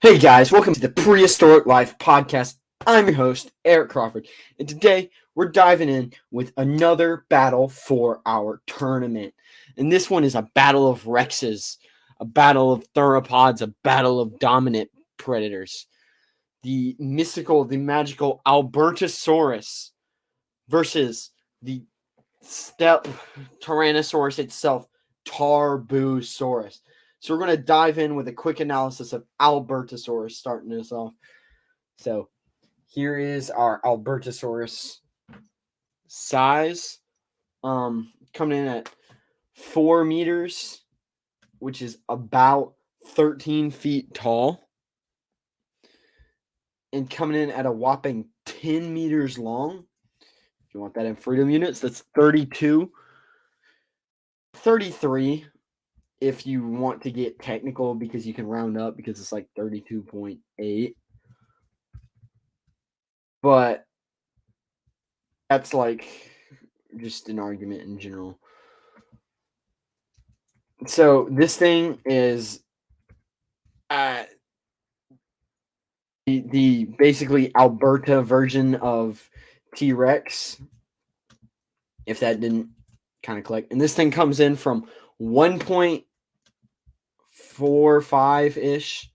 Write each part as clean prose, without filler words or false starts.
Hey guys, welcome to the Prehistoric Life Podcast. I'm your host, Eric Crawford, and today we're diving in with another battle for our tournament. And this one is a battle of Rexes, a battle of theropods, a battle of dominant predators. The mystical, the magical Albertosaurus versus the steppe Tyrannosaurus itself, Tarbosaurus. So we're going to dive in with a quick analysis of Albertosaurus, starting this off. So here is our Albertosaurus size, coming in at 4 meters, which is about 13 feet tall, and coming in at a whopping 10 meters long. If you want that in freedom units, that's 32, 33 if you want to get technical, because you can round up because it's like 32.8. But that's like just an argument in general. So this thing is the basically Alberta version of T-Rex, if that didn't kind of click. And this thing comes in from 1.45-ish,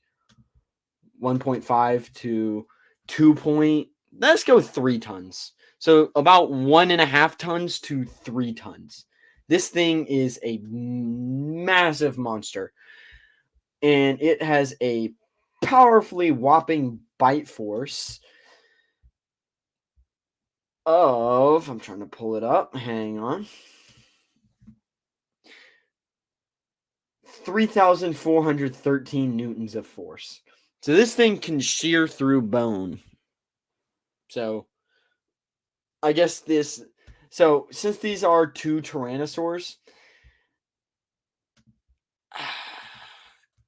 1.5 to 2. Let's go 3 tons. So about 1.5 tons to 3 tons. This thing is a massive monster, and it has a powerfully whopping bite force of, I'm trying to pull it up, hang on, 3,413 newtons of force. So this thing can shear through bone. So I guess this, so since these are 2 tyrannosaurs,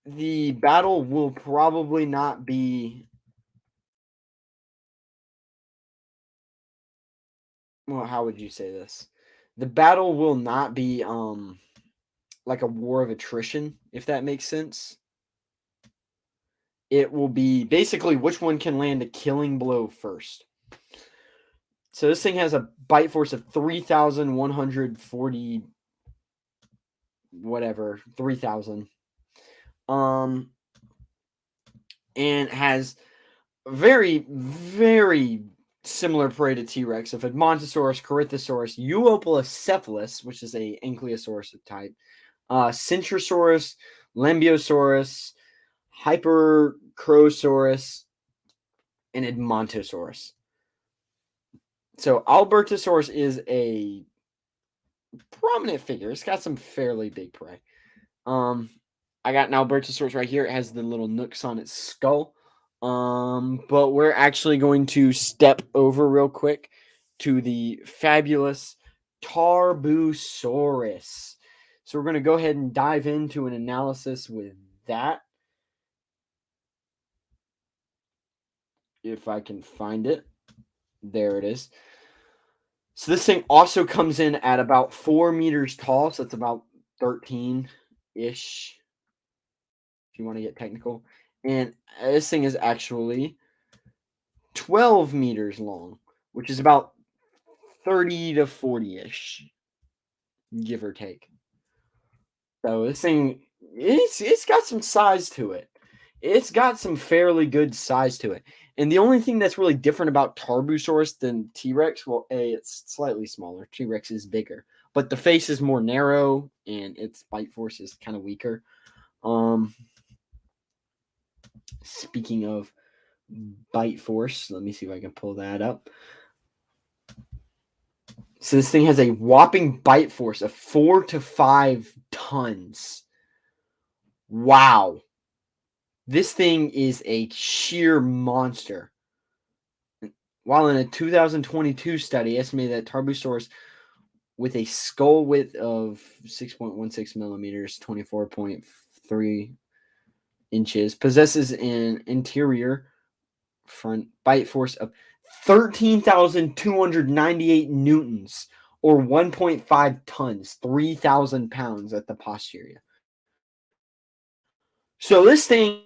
the battle will probably not be, well, how would you say this? The battle will not be like a war of attrition, if that makes sense. It will be basically which one can land a killing blow first. So this thing has a bite force of 3,140 whatever, 3,000. And has very, very similar prey to T-Rex of Edmontosaurus, Corythosaurus, Euoplocephalus, which is a Ankylosaurus type, Centrosaurus, Lambiosaurus, Hypercrosaurus, and Edmontosaurus. So Albertosaurus is a prominent figure. It's got some fairly big prey. I got an Albertosaurus right here. It has the little nooks on its skull. But we're actually going to step over real quick to the fabulous Tarbosaurus. So we're going to go ahead and dive into an analysis with that. If I can find it. There it is. So this thing also comes in at about 4 meters tall. So it's about 13-ish, if you want to get technical. And this thing is actually 12 meters long, which is about 30 to 40-ish, give or take. So this thing, it's got some size to it. It's got some fairly good size to it. And the only thing that's really different about Tarbosaurus than T-Rex, well, it's slightly smaller. T-Rex is bigger. But the face is more narrow, and its bite force is kind of weaker. Speaking of bite force, let me see if I can pull that up. So this thing has a whopping bite force of 4 to 5 tons. Wow. This thing is a sheer monster. While in a 2022 study estimated that Tarbosaurus with a skull width of 6.16 millimeters, 24.3 inches, possesses an interior front bite force of 13,298 newtons, or 1.5 tons, 3,000 pounds at the posterior. So this thing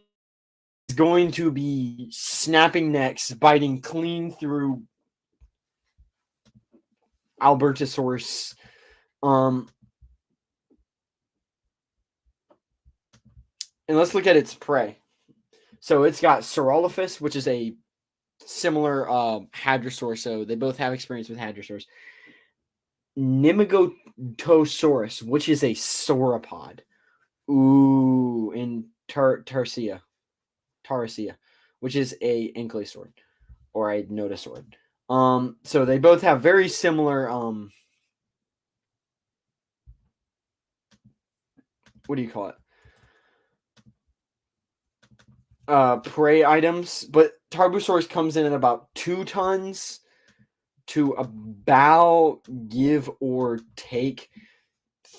is going to be snapping necks, biting clean through Albertosaurus. And let's look at its prey. So it's got Saurolophus, which is a similar hadrosaur. So they both have experience with hadrosaurs. Nematosaurus, which is a sauropod. Ooh, and Tarsia, which is a ankylosaur or a nodosaur. So they both have very similar what do you call it? Prey items, but Tarbosaurus comes in at about 2 tons to about, give or take,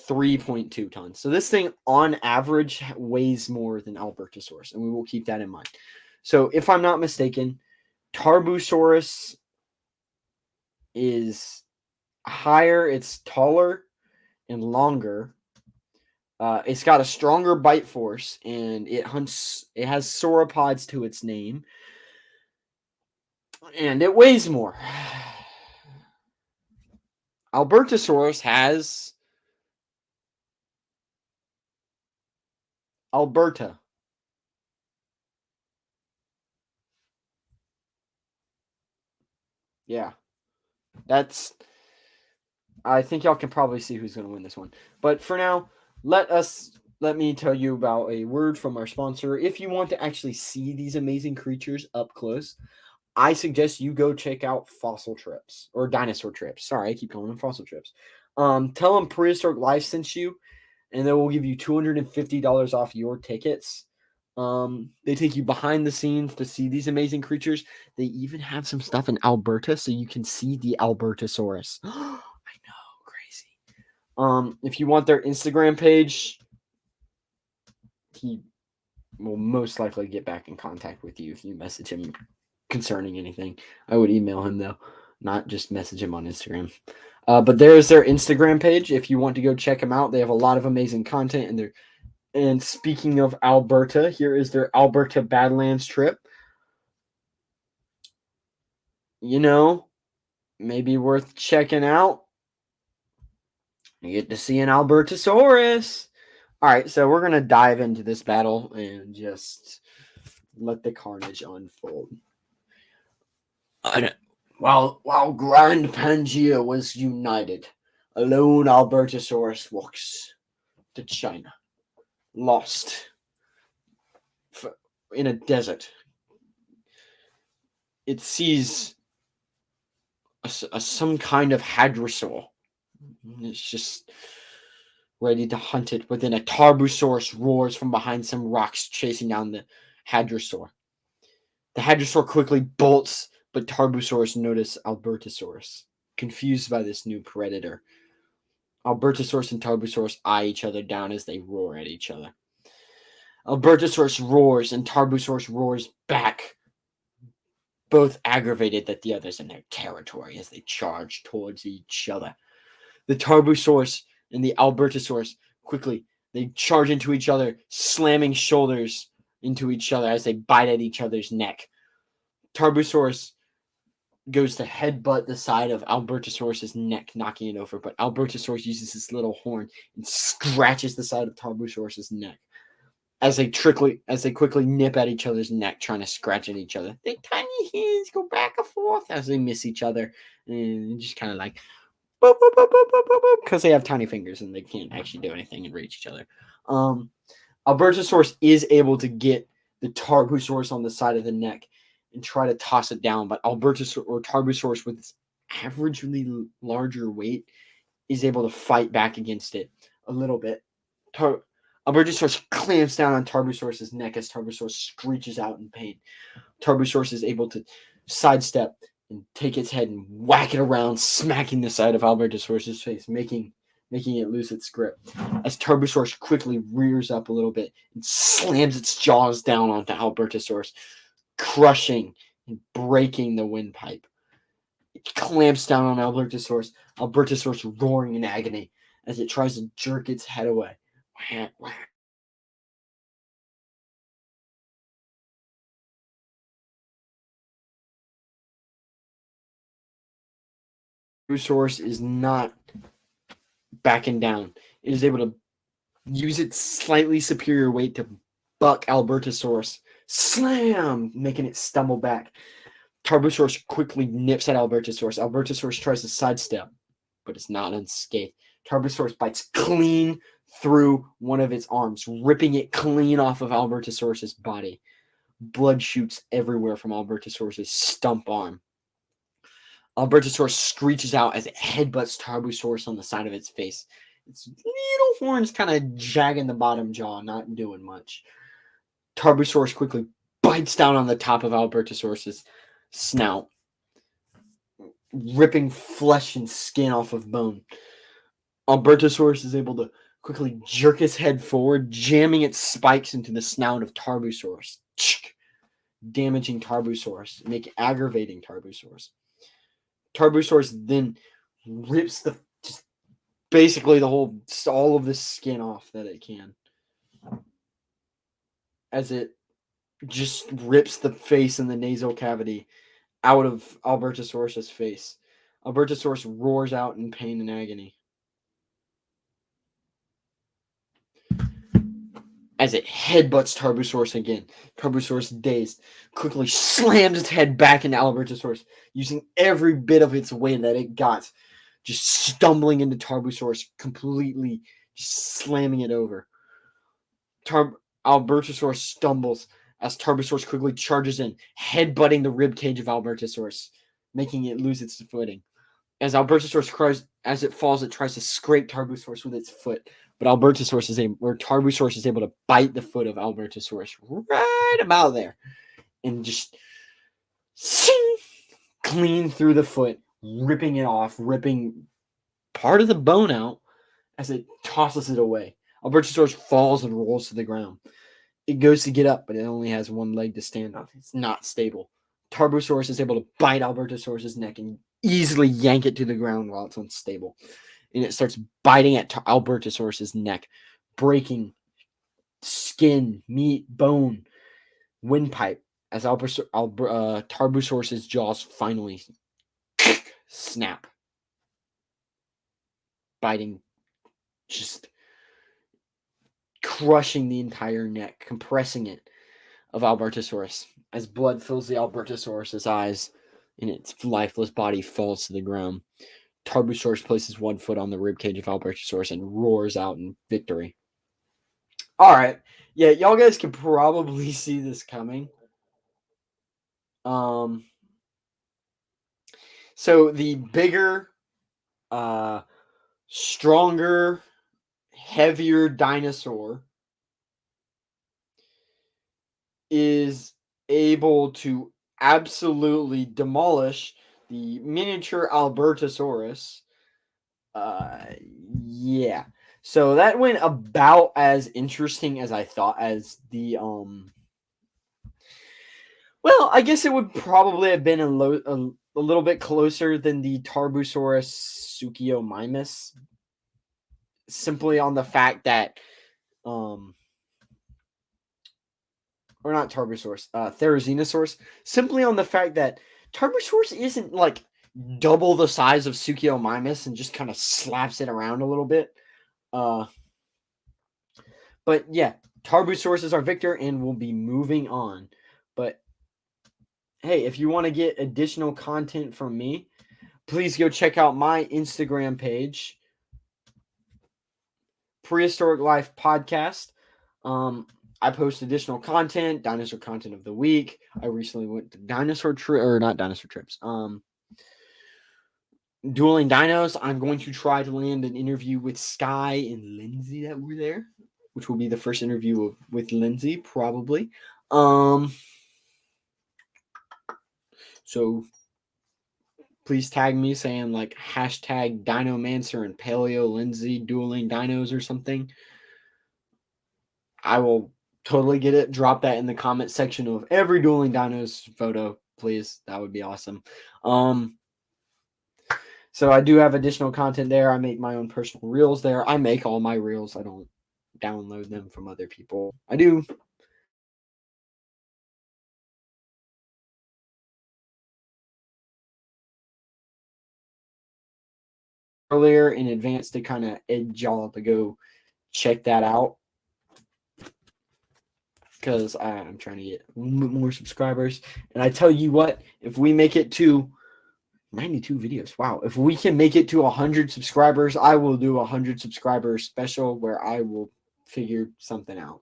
3.2 tons. So this thing on average weighs more than Albertosaurus, and we will keep that in mind. So if I'm not mistaken, Tarbosaurus is higher, it's taller and longer. It's got a stronger bite force, and it has sauropods to its name, and it weighs more. Albertosaurus has Alberta. Yeah. I think y'all can probably see who's going to win this one. But for now, let me tell you about a word from our sponsor. If you want to actually see these amazing creatures up close, I suggest you go check out Fossil Trips or Dinosaur Trips. Sorry, I keep calling them Fossil Trips. Tell them Prehistoric Life sent you, and they will give you $250 off your tickets. They take you behind the scenes to see these amazing creatures. They even have some stuff in Alberta, so you can see the Albertosaurus. I know, crazy. If you want their Instagram page, he will most likely get back in contact with you if you message him concerning anything. I would email him though, not just message him on Instagram. But there's their Instagram page if you want to go check them out. They have a lot of amazing content, and speaking of Alberta, here is their Alberta Badlands trip. You know, maybe worth checking out. You get to see an Albertosaurus. All right, so we're going to dive into this battle and just let the carnage unfold. While Grand Pangea was united, a lone Albertosaurus walks to China, lost in a desert. It sees some kind of hadrosaur. It's just ready to hunt it, but then a Tarbosaurus roars from behind some rocks, chasing down the hadrosaur. The hadrosaur quickly bolts, but Tarbosaurus notices Albertosaurus, confused by this new predator. Albertosaurus and Tarbosaurus eye each other down as they roar at each other. Albertosaurus roars, and Tarbosaurus roars back, both aggravated that the other's in their territory as they charge towards each other. The Tarbosaurus and the Albertosaurus they charge into each other, slamming shoulders into each other as they bite at each other's neck. Tarbosaurus goes to headbutt the side of Albertosaurus's neck, knocking it over, but Albertosaurus uses his little horn and scratches the side of Tarbosaurus's neck as they quickly nip at each other's neck, trying to scratch at each other. Their tiny hands go back and forth as they miss each other, and just kind of like because they have tiny fingers and they can't actually do anything and reach each other. Albertosaurus is able to get the Tarbosaurus on the side of the neck and try to toss it down, but Tarbosaurus, with its averagely larger weight, is able to fight back against it a little bit. Albertosaurus clamps down on Tarbosaurus's neck as Tarbosaurus screeches out in pain. Tarbosaurus is able to sidestep and take its head and whack it around, smacking the side of Albertosaurus's face, making it lose its grip. As Tarbosaurus quickly rears up a little bit and slams its jaws down onto Albertosaurus, crushing and breaking the windpipe. It clamps down on Albertosaurus roaring in agony as it tries to jerk its head away. Tarbosaurus is not backing down. It is able to use its slightly superior weight to buck Albertosaurus. Slam! Making it stumble back. Tarbosaurus quickly nips at Albertosaurus. Albertosaurus tries to sidestep, but it's not unscathed. Tarbosaurus bites clean through one of its arms, ripping it clean off of Albertosaurus's body. Blood shoots everywhere from Albertosaurus's stump arm. Albertosaurus screeches out as it headbutts Tarbosaurus on the side of its face. Its little horns kind of jagging the bottom jaw, not doing much. Tarbosaurus quickly bites down on the top of Albertosaurus's snout, ripping flesh and skin off of bone. Albertosaurus is able to quickly jerk its head forward, jamming its spikes into the snout of Tarbosaurus, damaging Tarbosaurus, aggravating Tarbosaurus. Tarbosaurus then rips basically all of the skin off that it can, as it just rips the face and the nasal cavity out of Albertosaurus's face. Albertosaurus roars out in pain and agony as it headbutts Tarbosaurus again. Tarbosaurus, dazed, quickly slams its head back into Albertosaurus, using every bit of its weight that it got, just stumbling into Tarbosaurus, completely just slamming it over. Albertosaurus stumbles as Tarbosaurus quickly charges in, headbutting the ribcage of Albertosaurus, making it lose its footing. As Albertosaurus cries, as it falls, it tries to scrape Tarbosaurus with its foot, but Tarbosaurus is able to bite the foot of Albertosaurus right about there, and just clean through the foot, ripping it off, ripping part of the bone out as it tosses it away. Albertosaurus falls and rolls to the ground. It goes to get up, but it only has one leg to stand on. It's not stable. Tarbosaurus is able to bite Albertosaurus's neck and easily yank it to the ground while it's unstable. And it starts biting at Albertosaurus's neck, breaking skin, meat, bone, windpipe, as Tarbosaurus's jaws finally snap, biting, just crushing the entire neck, compressing it, of Albertosaurus, as blood fills the Albertosaurus's eyes and its lifeless body falls to the ground. Tarbosaurus places one foot on the ribcage of Albertosaurus and roars out in victory. All right. Yeah, y'all guys can probably see this coming. So the bigger, stronger, heavier dinosaur is able to absolutely demolish the miniature Albertosaurus. Yeah. So that went about as interesting as I thought as the well, I guess it would probably have been a little bit closer than the Tarbosaurus Suchomimus, simply on the fact that or not Tarbosaurus, Therizinosaurus, simply on the fact that Tarbosaurus isn't like double the size of Suchomimus and just kind of slaps it around a little bit. But yeah, Tarbosaurus is our victor and we'll be moving on. But hey, if you want to get additional content from me, please go check out my Instagram page, Prehistoric Life Podcast. I post additional content, dinosaur content of the week. I recently went to trips. Dueling Dinos. I'm going to try to land an interview with Sky and Lindsay that were there, which will be the first interview with Lindsay, probably. So please tag me saying like hashtag Dinomancer and Paleo Lindsay dueling dinos or something. I will totally get it. Drop that in the comment section of every dueling dinos photo, please. That would be awesome. So I do have additional content there. I make my own personal reels there. I make all my reels. I don't download them from other people. I do earlier in advance to kind of edge y'all to go check that out, because I'm trying to get more subscribers. And I tell you what, if we make it to 92 videos, wow, if we can make it to 100 subscribers, I will do a 100 subscriber special where I will figure something out.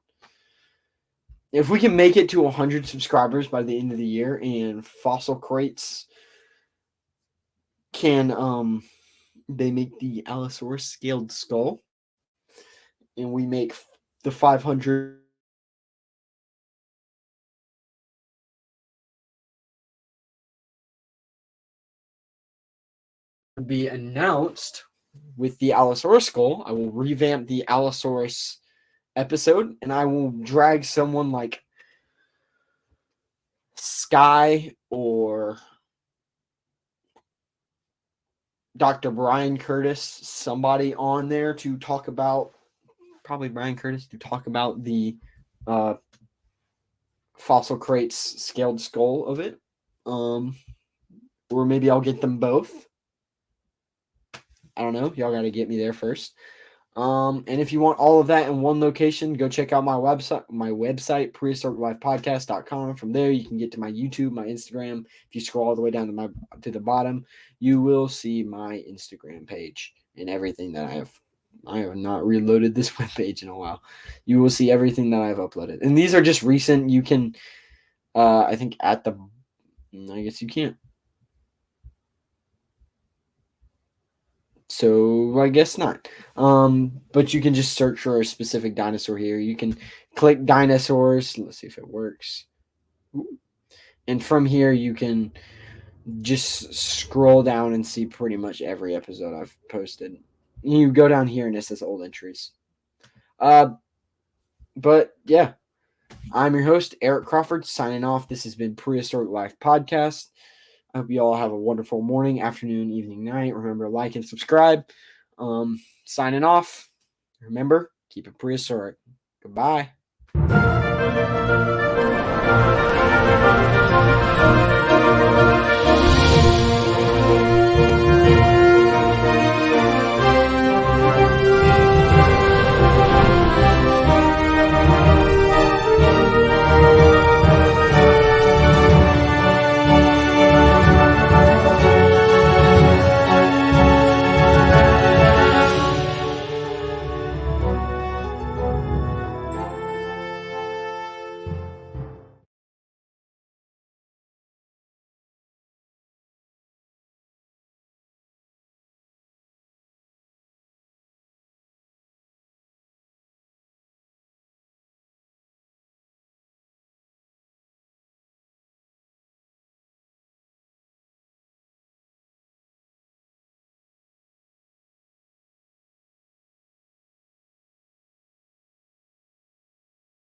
If we can make it to 100 subscribers by the end of the year, and Fossil Crates can they make the Allosaurus scaled skull, and we make the 500 be announced with the Allosaurus skull. I will revamp the Allosaurus episode, and I will drag someone like Sky or Dr. Brian Curtis, somebody on there to talk about, probably Brian Curtis, to talk about the Fossil Crates scaled skull of it. Or maybe I'll get them both. I don't know. Y'all got to get me there first. And if you want all of that in one location, go check out my website, prehistoriclifepodcast.com. From there, you can get to my YouTube, my Instagram. If you scroll all the way down to the bottom, you will see my Instagram page and everything that I have. I have not reloaded this webpage in a while. You will see everything that I've uploaded. And these are just recent. You can, I think I guess you can't. So I guess not. But you can just search for a specific dinosaur here. You can click dinosaurs. Let's see if it works. And from here, you can just scroll down and see pretty much every episode I've posted. You go down here and it says old entries. But yeah, I'm your host, Eric Crawford, signing off. This has been Prehistoric Life Podcast. I hope you all have a wonderful morning, afternoon, evening, night. Remember, like and subscribe. Signing off. Remember, keep it prehistoric. Goodbye.